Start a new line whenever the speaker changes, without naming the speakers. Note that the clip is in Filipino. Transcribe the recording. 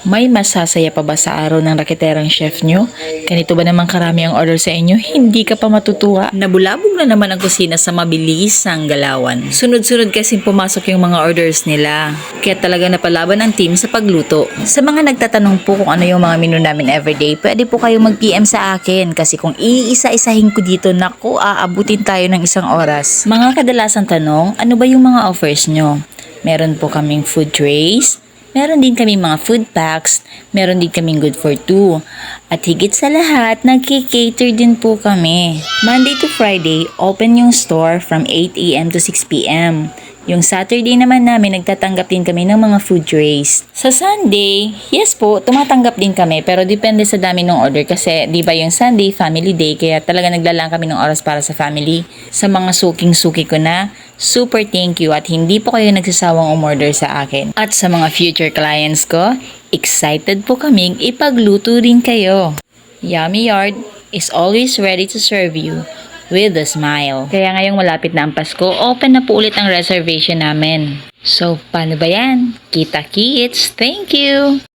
May masasaya pa ba sa araw ng raketerang chef nyo? Ganito ba naman karami ang order sa inyo? Hindi ka pa matutuwa. Nabulabog na naman ang kusina sa mabilisang galawan. Sunod-sunod kasi pumasok yung mga orders nila. Kaya talaga napalaban ang team sa pagluto. Sa mga nagtatanong po kung ano yung mga menu namin everyday, pwede po kayong mag-PM sa akin. Kasi kung iisa-isahin ko dito, naku, aabutin tayo ng isang oras. Mga kadalasang tanong, ano ba yung mga offers nyo? Meron po kaming food trays, meron din kaming mga food packs, meron din kaming good for two. At higit sa lahat, nagki-cater din po kami. Monday to Friday, open yung store from 8 a.m. to 6 p.m. Yung Saturday naman namin, nagtatanggap din kami ng mga food trays. Sa Sunday, yes po, tumatanggap din kami pero depende sa dami ng order kasi di ba yung Sunday, family day, kaya talaga naglalaan kami ng oras para sa family. Sa mga suking-suki ko na, super thank you at hindi po kayo nagsasawang umorder sa akin. At sa mga future clients ko, excited po kaming ipagluto rin kayo. Yummy Yard is always ready to serve you with a smile. Kaya ngayong malapit na ang Pasko, open na po ulit ang reservation namin. So, paano ba yan? Kita-kits! Thank you!